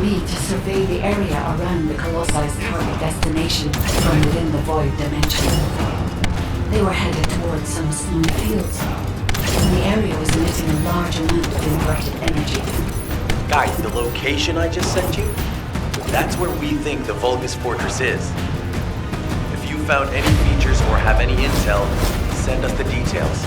me to survey the area around the Colosse's target destination from within the void dimension. They were headed towards some small fields, and the area was emitting a large amount of inverted energy. Guys, the location I just sent you? That's where we think the Vulgus Fortress is. If you found any features or have any intel, send us the details.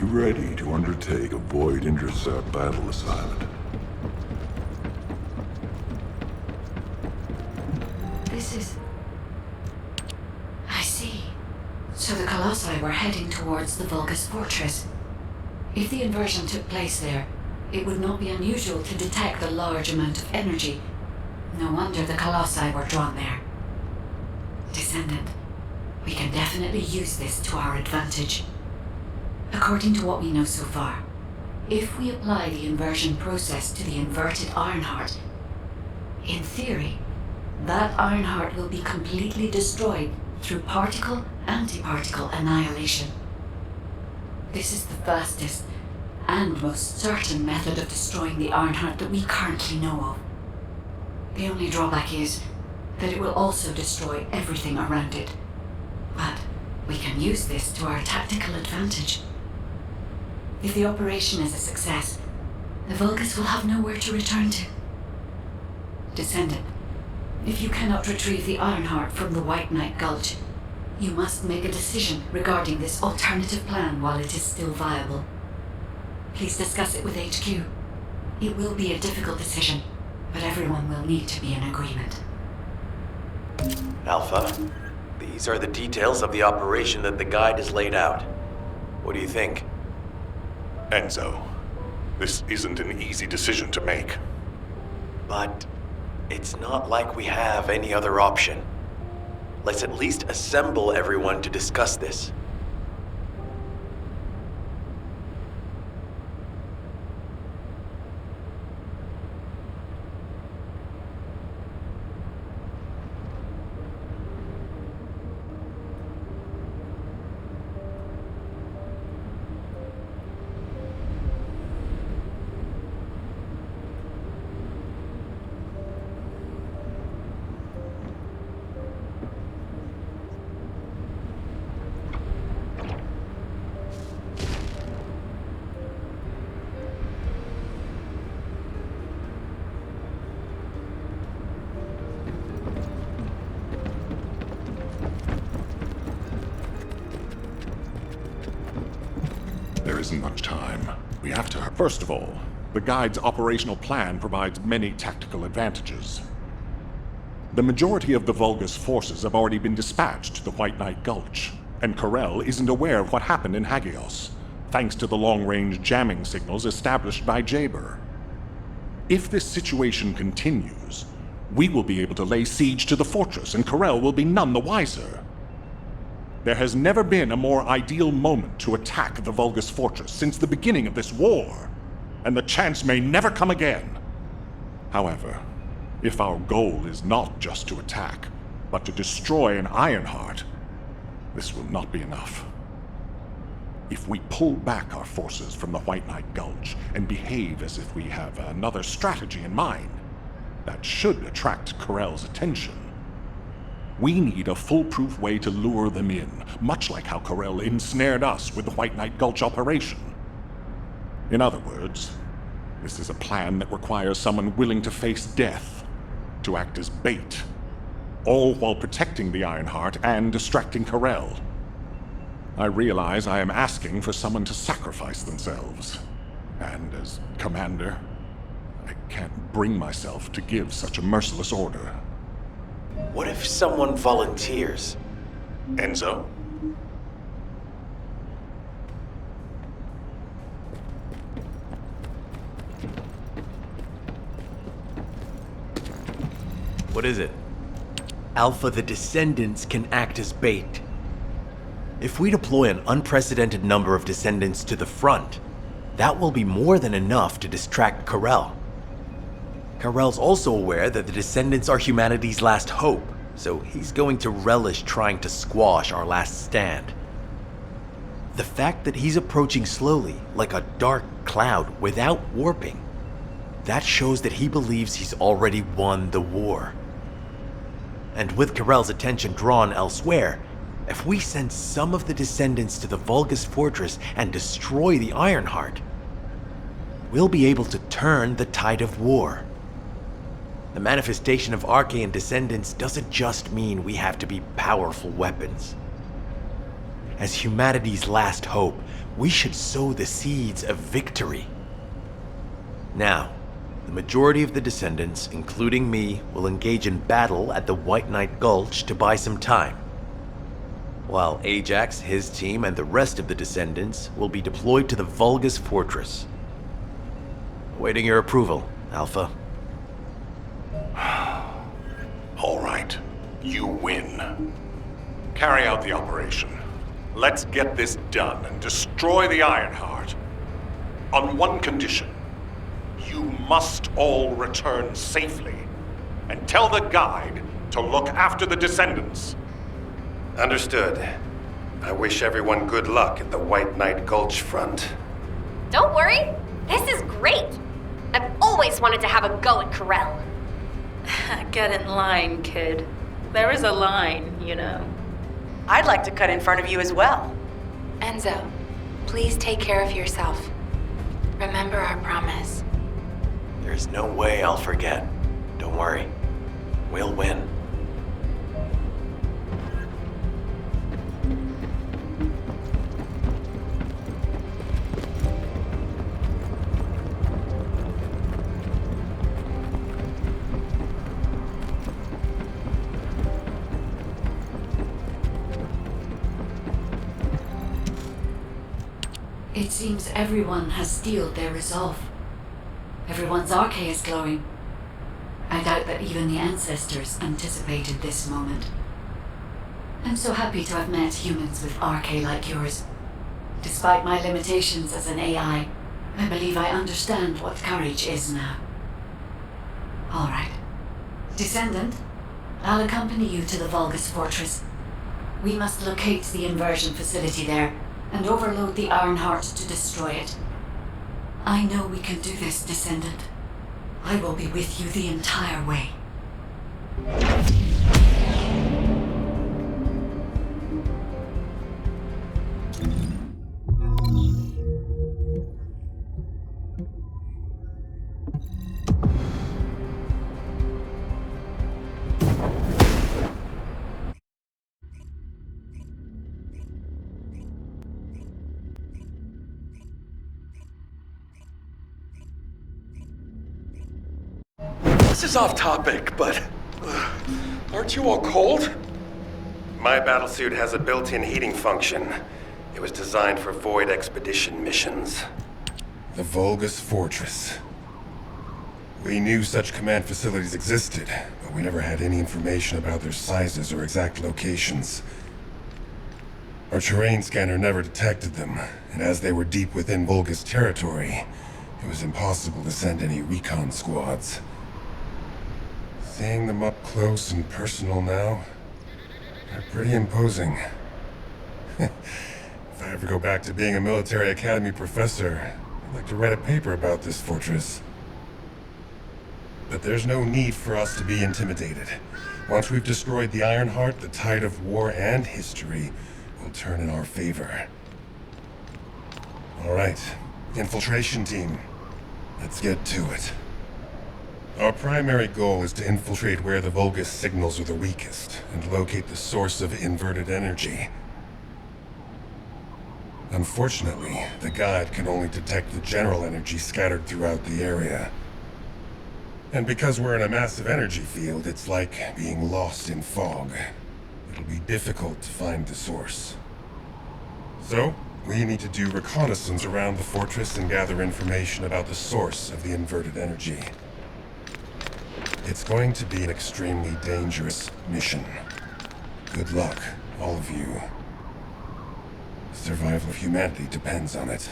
Ready to undertake a void intercept battle assignment. This is... I see. So the Colossi were heading towards the Vulgus Fortress. If the inversion took place there, it would not be unusual to detect a large amount of energy. No wonder the Colossi were drawn there. Descendant, we can definitely use this to our advantage. According to what we know so far, if we apply the inversion process to the inverted Ironheart, in theory, that Ironheart will be completely destroyed through particle-antiparticle annihilation. This is the fastest and most certain method of destroying the Ironheart that we currently know of. The only drawback is that it will also destroy everything around it. But we can use this to our tactical advantage. If the operation is a success, the Vulgus will have nowhere to return to. Descendant, if you cannot retrieve the Ironheart from the White Knight Gulch, you must make a decision regarding this alternative plan while it is still viable. Please discuss it with HQ. It will be a difficult decision, but everyone will need to be in agreement. Alpha, these are the details of the operation that the guide has laid out. What do you think? Enzo, this isn't an easy decision to make. But it's not like we have any other option. Let's at least assemble everyone to discuss this. There isn't much time. We have to... First of all, the guide's operational plan provides many tactical advantages. The majority of the Vulgus forces have already been dispatched to the White Knight Gulch, and Keral isn't aware of what happened in Hagios, thanks to the long-range jamming signals established by Jaber. If this situation continues, we will be able to lay siege to the fortress, and Keral will be none the wiser. There has never been a more ideal moment to attack the Vulgus Fortress since the beginning of this war, and the chance may never come again. However, If our goal is not just to attack, but to destroy an Ironheart, this will not be enough. If we pull back our forces from the White Knight Gulch and behave as if we have another strategy in mind, that should attract Keral's attention. We need a foolproof way to lure them in, much like how Keral ensnared us with the White Knight Gulch operation. In other words, this is a plan that requires someone willing to face death, to act as bait, all while protecting the Ironheart and distracting Keral. I realize I am asking for someone to sacrifice themselves, and as commander, I can't bring myself to give such a merciless order. What if someone volunteers? Enzo? What is it? Alpha, the Descendants can act as bait. If we deploy an unprecedented number of Descendants to the front, that will be more than enough to distract Keral. Keral's also aware that the Descendants are humanity's last hope, so he's going to relish trying to squash our last stand. The fact that he's approaching slowly, like a dark cloud without warping, that shows that he believes he's already won the war. And with Keral's attention drawn elsewhere, if we send some of the Descendants to the Vulgus Fortress and destroy the Ironheart, we'll be able to turn the tide of war. The manifestation of Archaean Descendants doesn't just mean we have to be powerful weapons. As humanity's last hope, we should sow the seeds of victory. Now, the majority of the Descendants, including me, will engage in battle at the White Knight Gulch to buy some time, while Ajax, his team, and the rest of the Descendants will be deployed to the Vulgus Fortress. Awaiting your approval, Alpha. All right, you win. Carry out the operation. Let's get this done and destroy the Ironheart. On one condition. You must all return safely. And tell the guide to look after the Descendants. Understood. I wish everyone good luck at the White Knight Gulch front. Don't worry, this is great. I've always wanted to have a go at Keral. Get in line, kid. There is a line, you know. I'd like to cut in front of you as well. Enzo, please take care of yourself. Remember our promise. There's no way I'll forget. Don't worry. We'll win. It seems everyone has steeled their resolve. Everyone's arche is glowing. I doubt that even the ancestors anticipated this moment. I'm so happy to have met humans with arche like yours. Despite my limitations as an AI, I believe I understand what courage is now. All right. Descendant, I'll accompany you to the Vulgus Fortress. We must locate the inversion facility there and overload the Ironheart to destroy it. I know we can do this, Descendant. I will be with you the entire way. This is off topic, but aren't you all cold? My battlesuit has a built-in heating function. It was designed for void expedition missions. The Vulgus Fortress. We knew such command facilities existed, but we never had any information about their sizes or exact locations. Our terrain scanner never detected them, and as they were deep within Vulgus territory, it was impossible to send any recon squads. Seeing them up close and personal now, they're pretty imposing. If I ever go back to being a military academy professor, I'd like to write a paper about this fortress. But there's no need for us to be intimidated. Once we've destroyed the Ironheart, the tide of war and history will turn in our favor. All right, infiltration team. Let's get to it. Our primary goal is to infiltrate where the Vulgus signals are the weakest and locate the source of inverted energy. Unfortunately, the guide can only detect the general energy scattered throughout the area. And because we're in a massive energy field, it's like being lost in fog. It'll be difficult to find the source. So, we need to do reconnaissance around the fortress and gather information about the source of the inverted energy. It's going to be an extremely dangerous mission. Good luck, all of you. The survival of humanity depends on it.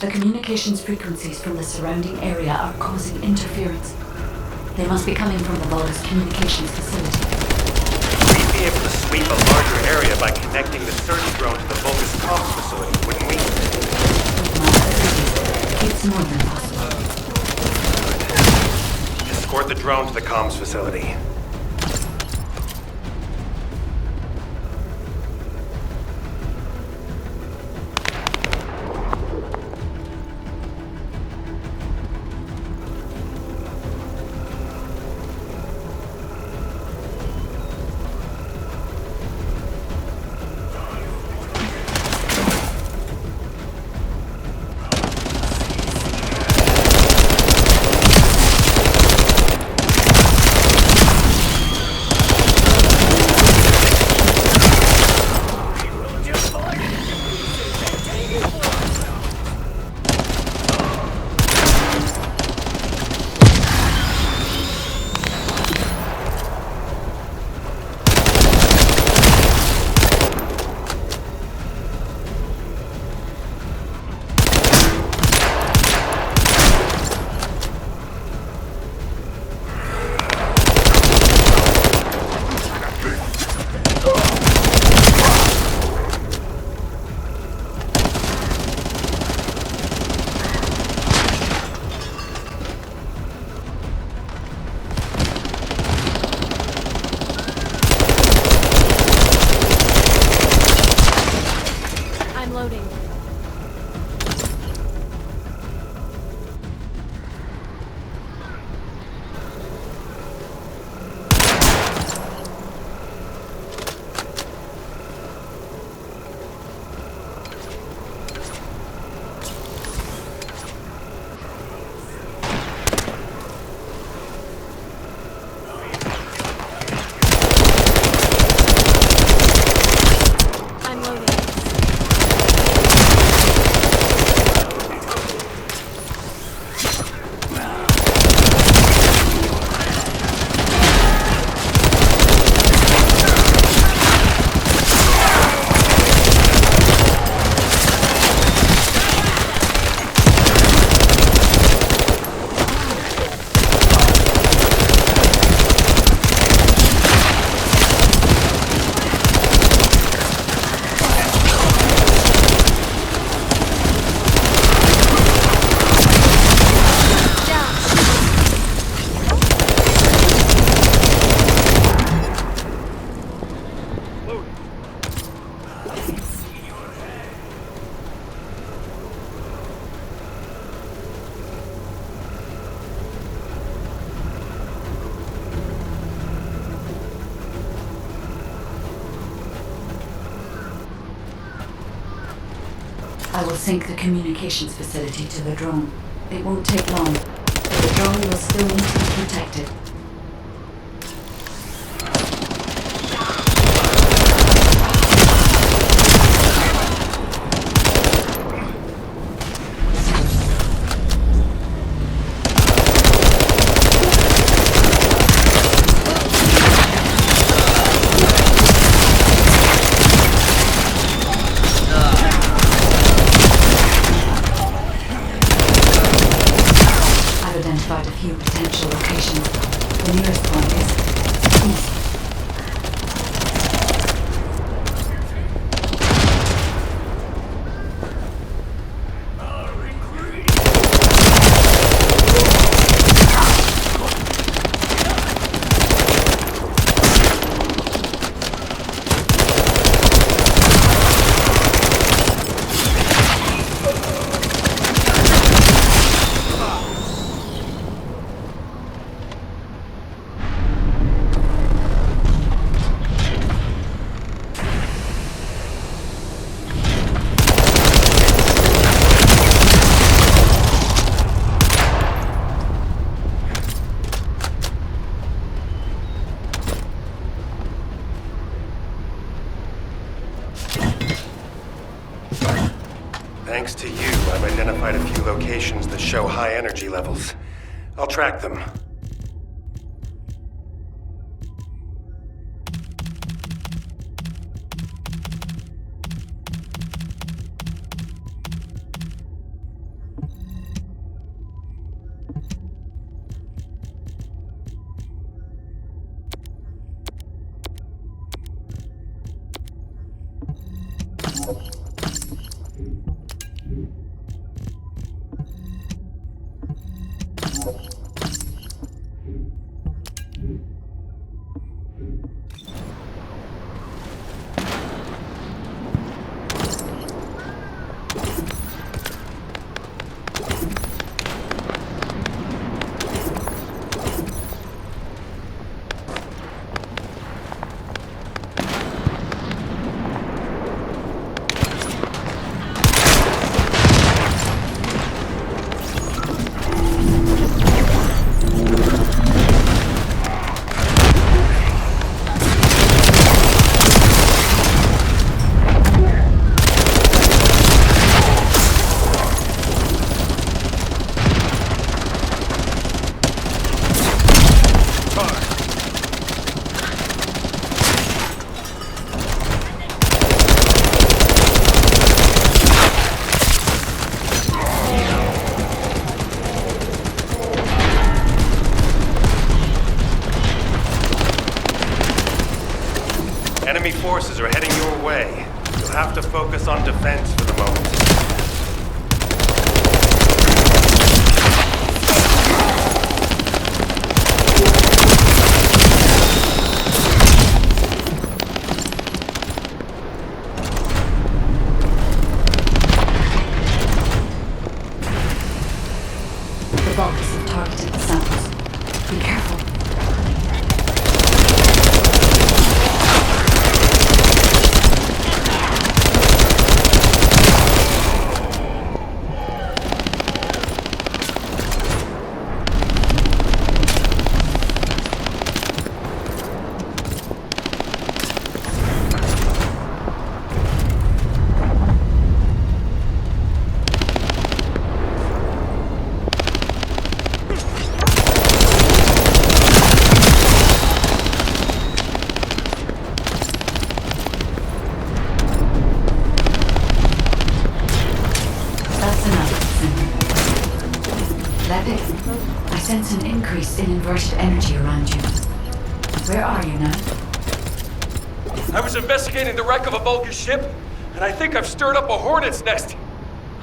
The communications frequencies from the surrounding area are causing interference. They must be coming from the Vulgus communications facility. We'd be able to sweep a larger area by connecting the search drone to the Vulgus comms facility, wouldn't we? With my abilities, it's more than possible. Escort the drone to the comms facility. I will sync the communications facility to the drone. It won't take long, but the drone will still need to be protected. Identified a few potential locations. The nearest one is east. Thanks to you, I've identified a few locations that show high energy levels. I'll track them. Enemy forces are heading your way. You'll have to focus on defense for the moment. The Vulgus have targeted the samples. Be careful. Lepic, I sense an increase in inverted energy around you. Where are you now? I was investigating the wreck of a Vulgus ship, and I think I've stirred up a hornet's nest.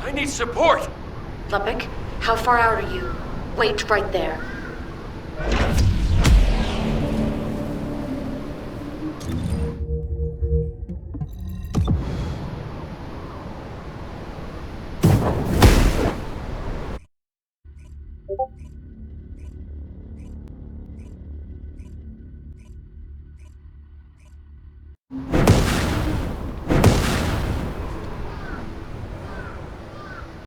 I need support. Lepic, how far out are you? Wait right there.